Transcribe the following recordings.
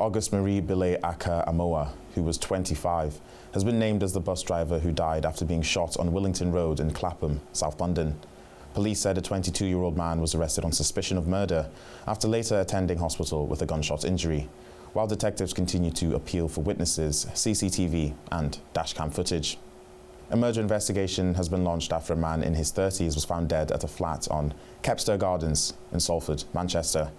August Marie Bile Aka Amoa, who was 25, has been named as the bus driver who died after being shot on Willington Road in Clapham, South London. Police said a 22-year-old man was arrested on suspicion of murder after later attending hospital with a gunshot injury, while detectives continue to appeal for witnesses, CCTV and dashcam footage. A murder investigation has been launched after a man in his 30s was found dead at a flat on Kepster Gardens in Salford, Manchester.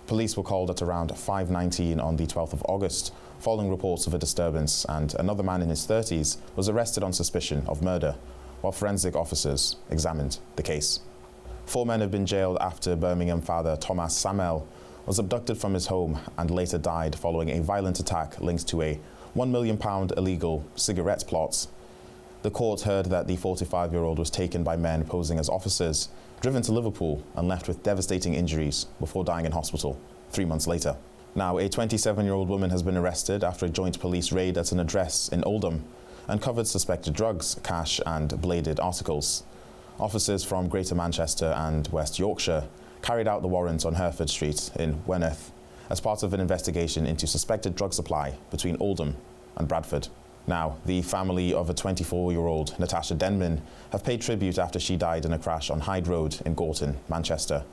Police were called at around 5:19 on the 12th of August, following reports of a disturbance, and another man in his 30s was arrested on suspicion of murder, while forensic officers examined the case. 4 men have been jailed after Birmingham father Thomas Samel was abducted from his home and later died following a violent attack linked to a £1 million illegal cigarette plot. The court heard that the 45-year-old was taken by men posing as officers, driven to Liverpool and left with devastating injuries before dying in hospital 3 months later. Now, a 27-year-old woman has been arrested after a joint police raid at an address in Oldham uncovered suspected drugs, cash and bladed articles. Officers from Greater Manchester and West Yorkshire carried out the warrant on Hereford Street in Werneth as part of an investigation into suspected drug supply between Oldham and Bradford. Now, the family of a 24-year-old, Natasha Denman, have paid tribute after she died in a crash on Hyde Road in Gorton, Manchester.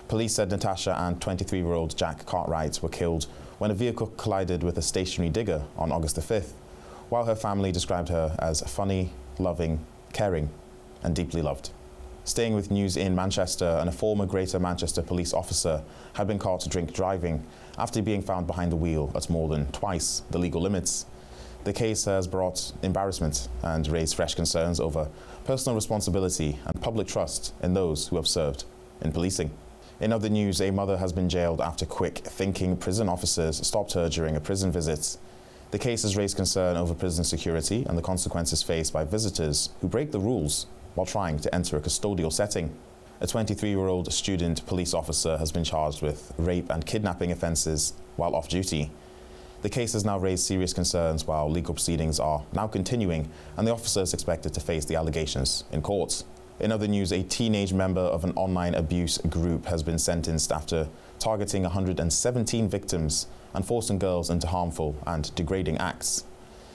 Police said Natasha and 23-year-old Jack Cartwright were killed when a vehicle collided with a stationary digger on August the 5th, while her family described her as funny, loving, caring, and deeply loved. Staying with news in Manchester, and a former Greater Manchester police officer had been caught drink driving after being found behind the wheel at more than twice the legal limits. The case has brought embarrassment and raised fresh concerns over personal responsibility and public trust in those who have served in policing. In other news, a mother has been jailed after quick-thinking prison officers stopped her during a prison visit. The case has raised concern over prison security and the consequences faced by visitors who break the rules while trying to enter a custodial setting. A 23-year-old student police officer has been charged with rape and kidnapping offences while off duty. The case has now raised serious concerns while legal proceedings are now continuing and the officer is expected to face the allegations in court. In other news, a teenage member of an online abuse group has been sentenced after targeting 117 victims and forcing girls into harmful and degrading acts.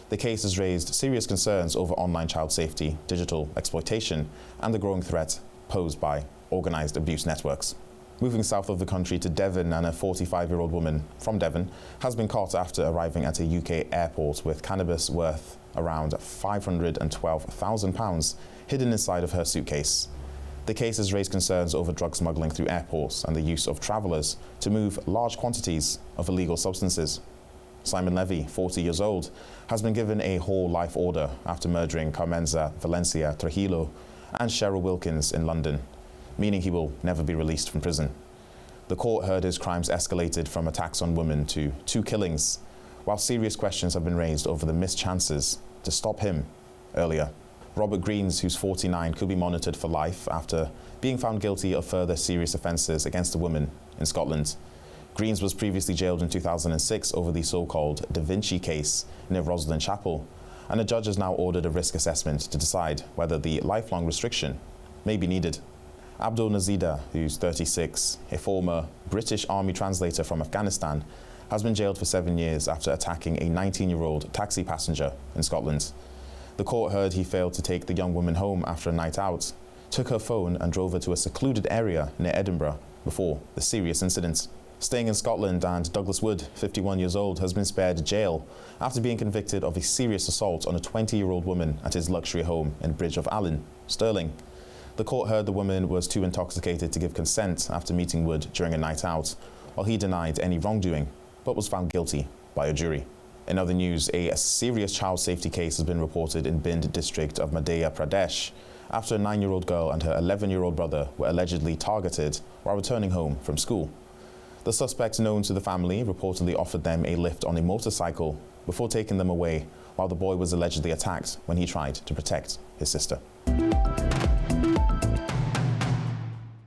The case has raised serious concerns over online child safety, digital exploitation, and the growing threat posed by organised abuse networks. Moving south of the country to Devon, and a 45-year-old woman from Devon has been caught after arriving at a UK airport with cannabis worth around £512,000 hidden inside of her suitcase. The case has raised concerns over drug smuggling through airports and the use of travellers to move large quantities of illegal substances. Simon Levy, 40 years old, has been given a whole life order after murdering Carmenza Valencia Trujillo and Cheryl Wilkins in London, meaning he will never be released from prison. The court heard his crimes escalated from attacks on women to 2 killings, while serious questions have been raised over the missed chances to stop him earlier. Robert Greens, who's 49, could be monitored for life after being found guilty of further serious offences against a woman in Scotland. Greens was previously jailed in 2006 over the so-called Da Vinci case near Rosslyn Chapel, and a judge has now ordered a risk assessment to decide whether the lifelong restriction may be needed. Abdul Nazida, who's 36, a former British Army translator from Afghanistan, has been jailed for 7 years after attacking a 19-year-old taxi passenger in Scotland. The court heard he failed to take the young woman home after a night out, took her phone and drove her to a secluded area near Edinburgh before the serious incident. Staying in Scotland, and Douglas Wood, 51 years old, has been spared jail after being convicted of a serious assault on a 20-year-old woman at his luxury home in Bridge of Allen, Stirling. The court heard the woman was too intoxicated to give consent after meeting Wood during a night out, while he denied any wrongdoing, but was found guilty by a jury. In other news, a serious child safety case has been reported in Bind district of Madhya Pradesh after a 9-year-old girl and her 11-year-old brother were allegedly targeted while returning home from school. The suspect, known to the family, reportedly offered them a lift on a motorcycle before taking them away, while the boy was allegedly attacked when he tried to protect his sister.